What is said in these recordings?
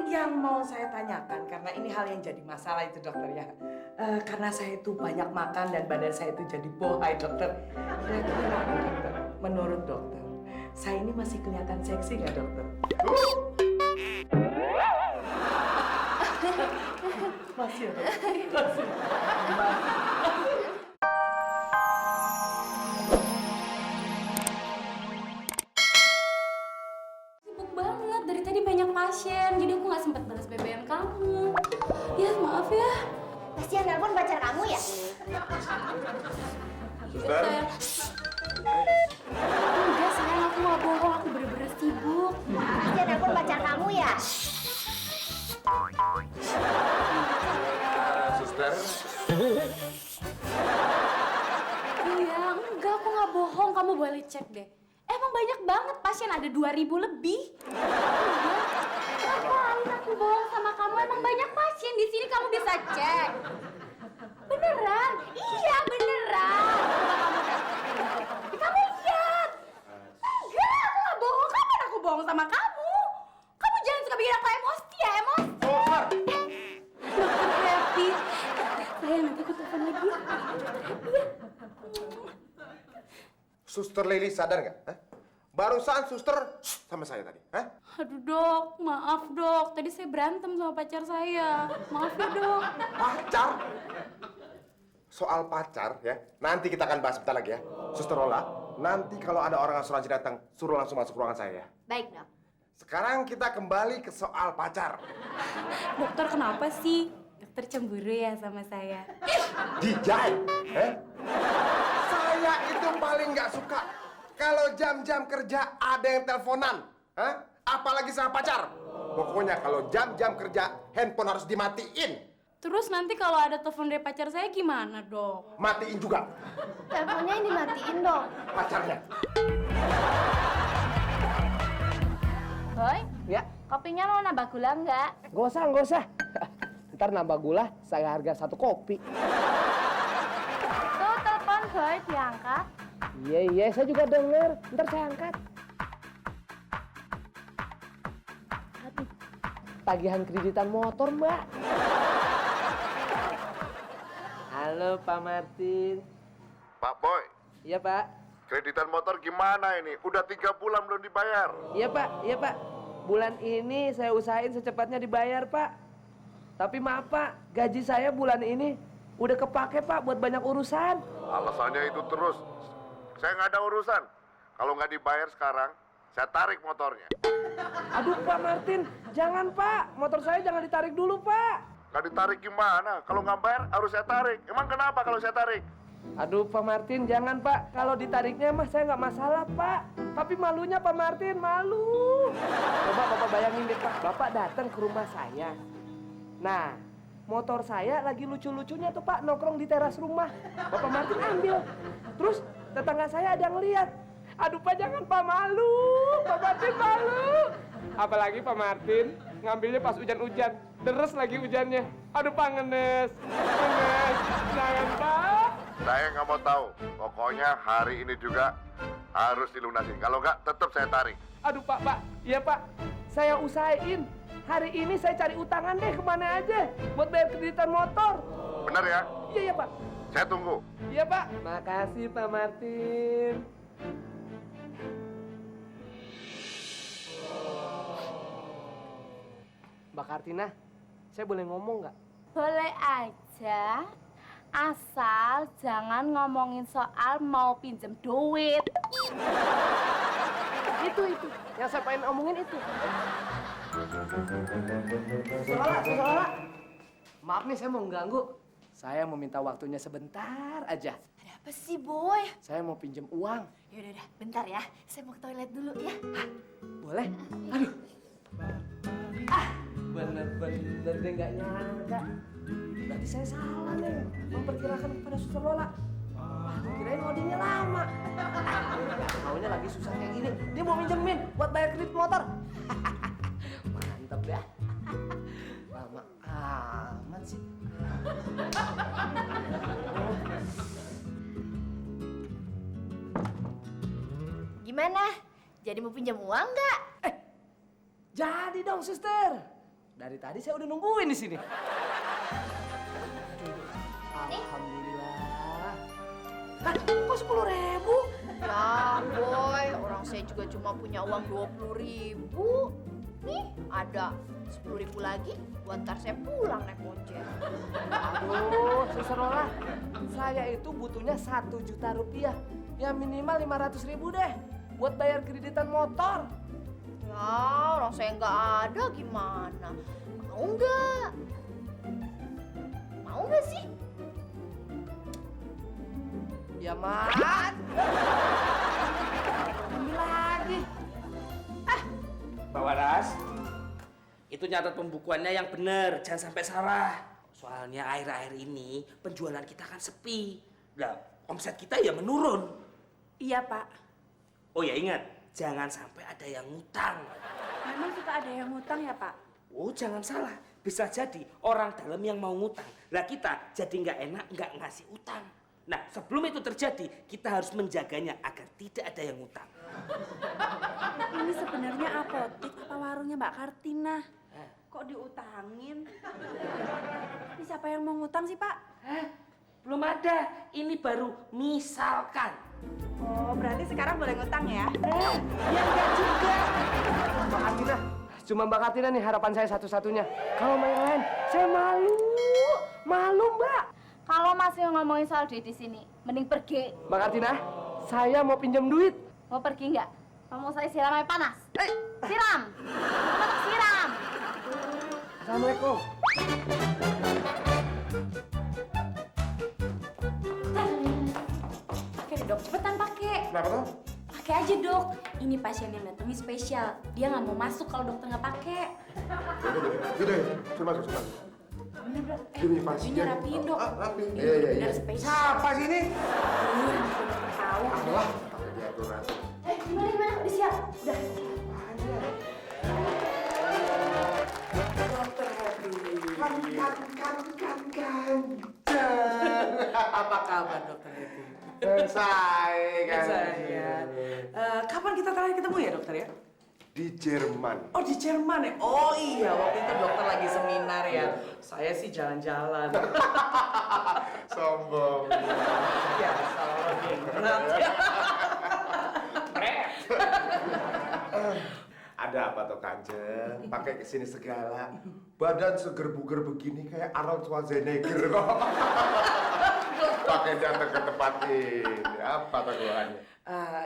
Yang mau saya tanyakan, karena ini hal yang jadi masalah itu dokter ya. Karena saya itu banyak makan dan badan saya itu jadi bohai dokter. Kira-kira dokter, menurut dokter, saya ini masih kelihatan seksi nggak dokter? Masih ya dokter? Masih. Sibuk banget, dari tadi banyak pasien, jadi aku nggak sempat balas BBM kamu. Ya maaf ya. Pasti yang nelpon pacar kamu ya? Suster, Enggak sayang, aku nggak bohong, aku bener-bener sibuk. Pasti yang nelpon pacar kamu ya? suster, Iya, enggak, aku nggak bohong, kamu boleh cek deh. Emang banyak banget pasien, ada 2.000 lebih. Iya. Ngapain aku bohong sama kamu? Emang banyak pasien di sini, kamu bisa cek. Beneran? Iya, beneran. Kamu lihat. Enggak, aku nggak bohong. Kapan aku bohong sama kamu? Kamu jangan suka bikin aku emosi ya, emosi. Dokter Happy. Sayang, nanti aku telepon lagi. Iya. Suster Lili sadar nggak? Hah? Barusan suster sama saya tadi. Hah? Aduh dok, maaf dok. Tadi saya berantem sama pacar saya. Maaf ya dok. Pacar? Soal pacar ya, nanti kita akan bahas bentar lagi ya. Suster Lola, nanti kalau ada orang asuransi datang, suruh langsung masuk ruangan saya ya. Baik dok. Sekarang kita kembali ke soal pacar. Dokter kenapa sih? Dokter cemburu ya sama saya. Dijai, saya itu paling nggak suka kalau jam-jam kerja ada yang teleponan, apalagi sama pacar. Pokoknya kalau jam-jam kerja handphone harus dimatiin. Terus nanti kalau ada telepon dari pacar saya gimana dok? Matiin juga Teleponnya yang dimatiin dong. pacarnya. Boy, Ya, kopinya mau nambah gula nggak? nggak usah. Ntar nambah gula, saya harga 1 kopi. Tuh telepon Boy diangkat. Iya, saya juga denger. Ntar saya angkat. Aduh, tagihan kreditan motor, Mbak. Halo, Pak Martin. Pak Boy, Iya, Pak. kreditan motor gimana ini? Udah 3 bulan belum dibayar. Iya, Pak. Bulan ini saya usahain secepatnya dibayar, Pak. Tapi maaf, Pak. Gaji saya bulan ini udah kepake, Pak, buat banyak urusan. Alasannya itu terus. Saya nggak ada urusan. Kalau nggak dibayar sekarang, saya tarik motornya. Aduh, Pak Martin. Jangan, Pak. Motor saya jangan ditarik dulu, Pak. Nggak ditarik gimana? Kalau nggak bayar, harus saya tarik. Emang kenapa kalau saya tarik? Aduh, Pak Martin, jangan, Pak. Kalau ditariknya mah saya nggak masalah, Pak. Tapi malunya Pak Martin, malu. Coba Bapak bayangin deh, Pak. Bapak datang ke rumah saya. Nah, motor saya lagi lucu-lucunya tuh, Pak, nongkrong di teras rumah. Bapak Martin ambil. Terus tetangga saya ada yang lihat. Aduh, Pak, jangan, Pak, malu. Pak Martin malu. Apalagi Pak Martin ngambilnya pas hujan-hujan. Deres lagi hujannya. Aduh, Pak, ngenes. Jangan, Pak. Saya nggak mau tahu. Pokoknya hari ini juga harus dilunasin. Kalau nggak, tetap saya tarik. Aduh, Pak. Iya, Pak. Saya usahain. Hari ini saya cari utangan deh kemana aja buat bayar kreditan motor. Benar ya? Iya, Pak. Saya tunggu. Iya, Pak. Makasih, Pak Martin. Mbak Kartina, saya boleh ngomong nggak? Boleh aja, asal jangan ngomongin soal mau pinjem duit. Itu. Yang saya pengen omongin itu. Susola. Maaf nih, saya mau mengganggu. Saya mau minta waktunya sebentar aja. Ada apa sih Boy? Saya mau pinjem uang. Yaudah, bentar ya. Saya mau ke toilet dulu ya. Boleh? Aduh. Bener-bener deh nggak nyangka. Berarti saya salah nih memperkirakan kepada Suster Lola. Wah, kirain loadingnya lama. Maunya lagi susah kayak gini. Dia mau minjemin buat bayar kredit motor. Mantap ya. Lama amat sih. Gimana? Jadi mau pinjam uang nggak? Jadi dong, suster. Dari tadi saya udah nungguin di sini. Alhamdulillah. Hah, kok 10.000? Ya, Boy, orang saya juga cuma punya uang 20.000. Nih, ada 10.000 lagi buat ntar saya pulang naik ojek. Aduh, suster Lola. Saya itu butuhnya 1 juta rupiah. Ya minimal 500.000 deh. Buat bayar kreditan motor. Ya, orang saya nggak ada gimana? Mau nggak? Mau nggak sih? Ya, Mat. Ambil lagi. Pak Waras, itu nyatat pembukuannya yang benar, jangan sampai salah. Soalnya akhir-akhir ini penjualan kita kan sepi. Nah, omset kita ya menurun. Iya, Pak. Oh ya ingat, jangan sampai ada yang ngutang. Memang suka ada yang ngutang ya, Pak? Oh jangan salah, bisa jadi orang dalam yang mau ngutang. Lah kita jadi nggak enak nggak ngasih utang. Nah sebelum itu terjadi, kita harus menjaganya agar tidak ada yang ngutang. Ini sebenarnya apotik apa warungnya Mbak Kartina? Kok diutangin? Ini siapa yang mau ngutang sih, Pak? Hah? Belum ada, ini baru misalkan. Oh, berarti sekarang boleh ngutang ya? Ya enggak juga. Mbak Kartina, cuma Mbak Kartina nih harapan saya satu-satunya. Kalau main lain, saya malu. Malu, Mbak. Kalau masih ngomongin soal duit di sini, mending pergi. Mbak Kartina, saya mau pinjam duit. Mau pergi nggak? Mau saya siram air panas? Siram! Siram! Assalamualaikum. Pakai deh, Dok. Cepetan pakai. Kenapa tuh? Pakai aja, Dok. Ini pasien yang datangnya spesial. Dia nggak mau masuk kalau dokter nggak pakai. Yaudah, suruh masuk, suruh masuk. Bener, Dok. Demi pasien. bajunya rapiin, Dok. Rapiin. Ini Iya, iya, bener iya. spesial. Siapa sih ini? Dokter tahu. Allah, pakai diatur-atur. Gimana? Udah siap? Udah. Dokter Happy. Kan. Apa kabar Dokter Happy? Saya kan. Saya. Kapan kita terakhir ketemu ya dokter ya? Di Jerman. Oh di Jerman ya? Oh iya, waktu itu dokter lagi seminar ya. Saya sih jalan-jalan. Sombong. Ya, salah berat ya. Ada apa toh Kanjeng? Pakai kesini segala. Badan seger buger begini kayak Arnold Schwarzenegger kok. Pakai datang ke tempat ini. Apa toh keluhannya?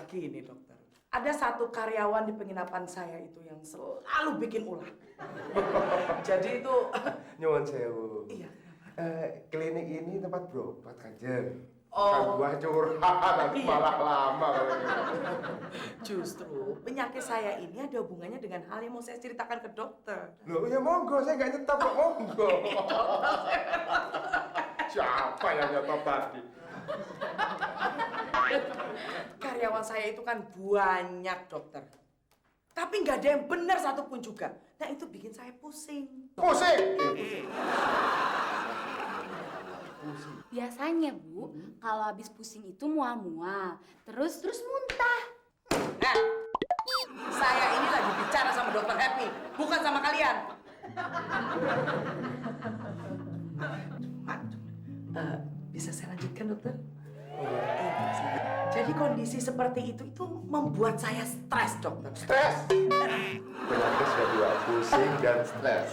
Gini dokter, ada satu karyawan di penginapan saya itu yang selalu bikin ulah. Jadi itu, Nyuwun sewu. iya. Klinik ini tempat berobat Kanjeng. Oh. Kan gua curhat, nanti Iya. malah lama kalau gitu. Justru penyakit saya ini ada hubungannya dengan hal yang mau saya ceritakan ke dokter. Loh ya monggo, saya nggak nyetop kok monggo. Siapa yang nyetop tadi? Karyawan saya itu kan banyak dokter. Tapi nggak ada yang benar satupun juga. Nah itu bikin saya pusing. Pusing! Biasanya, Bu, kalau habis pusing itu mual-mual. Terus muntah. Nah, saya ini lagi bicara sama dokter Happy, bukan sama kalian. Bisa saya lanjutkan dokter? Bisa. Jadi kondisi seperti itu membuat saya stres dokter. Stres! Penyakit sudah dua, pusing dan stres.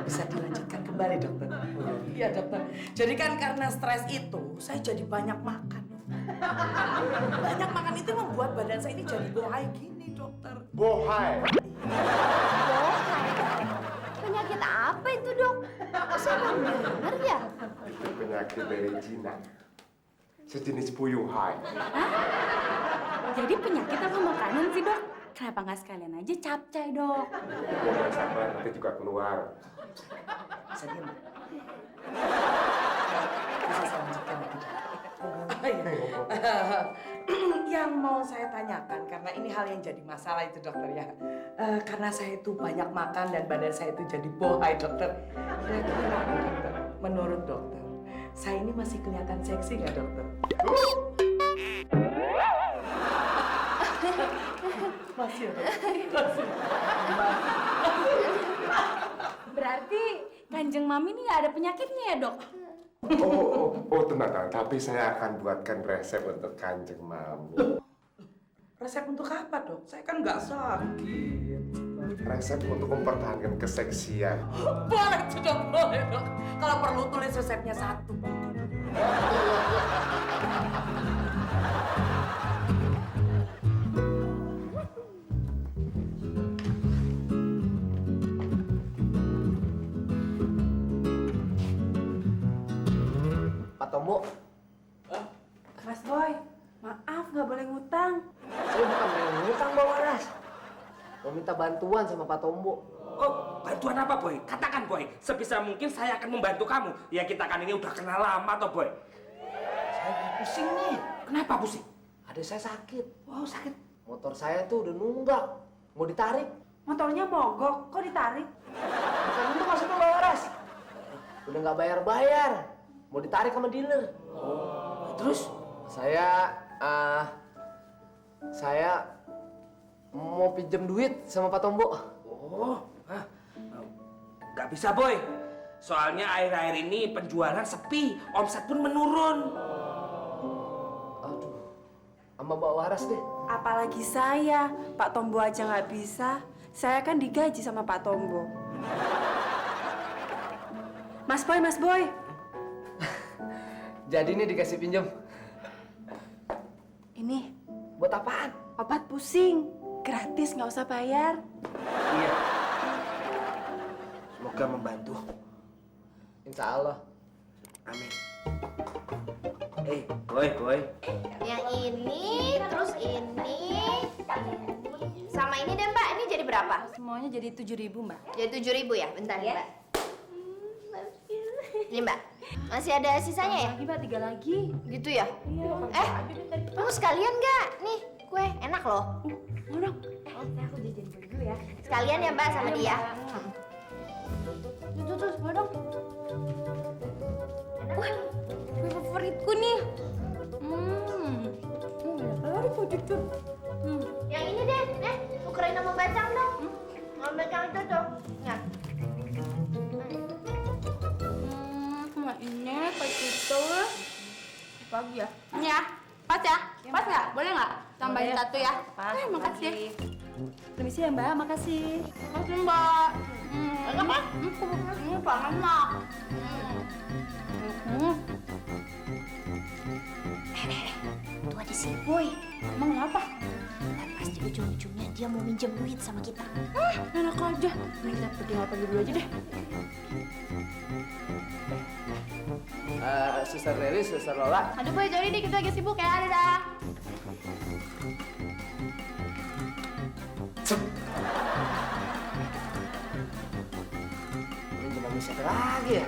Bisa dilanjutkan kembali dokter? Iya dokter. Jadi kan karena stres itu, saya jadi banyak makan. Banyak makan itu membuat badan saya ini jadi bohai gini dokter. Bohai! Penyakit apa itu, Dok? Kok saya belum dengar ya? Itu penyakit dari Cina. Sejenis puyuhai. Jadi penyakit apa makanan sih, Dok? Kenapa nggak sekalian aja capcay, Dok? Jangan sabar, nanti juga keluar. Bisa diam? Bisa saya lanjutkan lagi dok? Yang mau saya tanyakan, karena ini hal yang jadi masalah itu dokter ya. Karena saya itu banyak makan dan badan saya itu jadi bohai dokter. Kira-kira dokter, menurut dokter, saya ini masih kelihatan seksi nggak dokter? Masih ya, Dok? Masih. Berarti Kanjeng Mami ini nggak ada penyakitnya ya, Dok? Tenang. Tapi saya akan buatkan resep untuk Kanjeng Mami. Resep untuk apa, Dok? Saya kan nggak sakit. Resep untuk mempertahankan keseksian. Boleh tuh, Dok. Boleh, Dok. Kalau perlu tulis resepnya satu. Pak Tombo, Mas Boy, maaf nggak boleh ngutang. saya bukan mau ngutang Mbak Waras. Mau minta bantuan sama Pak Tombo. Oh, bantuan apa, Boy? Katakan, Boy. Sebisa mungkin saya akan membantu kamu. Ya, kita kan ini udah kenal lama, toh, Boy. Saya lagi pusing nih. Kenapa pusing? Ada saya sakit. Oh, sakit. Motor saya tuh udah nunggak. Mau ditarik. Motornya mogok, kok ditarik? Bukan itu maksudnya Mbak Waras. Udah nggak bayar-bayar. Mau ditarik sama dealer. Terus? Saya mau pinjem duit sama Pak Tombo. Oh, nggak bisa, Boy. Soalnya akhir-akhir ini penjualan sepi, omset pun menurun. Aduh, sama Mbak Waras deh. Apalagi saya, Pak Tombo aja nggak bisa. Saya kan digaji sama Pak Tombo. Mas Boy. Jadi ini dikasih pinjem. Ini Buat apaan? obat pusing, gratis nggak usah bayar. Iya. Semoga membantu. Insya Allah. Amin. Boy. Yang ini, terus ini. Sama ini deh Mbak, ini jadi berapa? Semuanya jadi 7.000 Mbak. Jadi 7.000 ya? Bentar ya Mbak. Ini Mbak, masih ada sisanya ya? Lagi Mbak, 3 lagi. Gitu ya? Iya. Mau sekalian nggak? Nih, kue enak loh. Mau dong. Aku jajan dulu ya. Sekalian ya Mbak sama dia. Tuh, mau dong. Wah, kue favoritku nih. Baru tuh. Yang ini deh, tukerin sama bacang dong. Sama bacang itu tuh. Ya. Sama ini, kayak gitu. Apa lagi ya? Ini ya, pas ya? Pas nggak? Boleh nggak? Tambahin Boleh. satu ya? Pas, makasih. Permisi ya Mbak, makasih. Makasih, Mbak. Enak kan? Panas, Mak. Tuh ada si Boy. Emang kenapa? Pasti ujung-ujungnya dia mau minjem duit sama kita. Enak aja. Ini kita pergi dulu aja deh. Suster Lilis, Suster Lola. Aduh, Boy, sorry deh, kita lagi sibuk ya. Dadah. Ini gimana siapa lagi ya?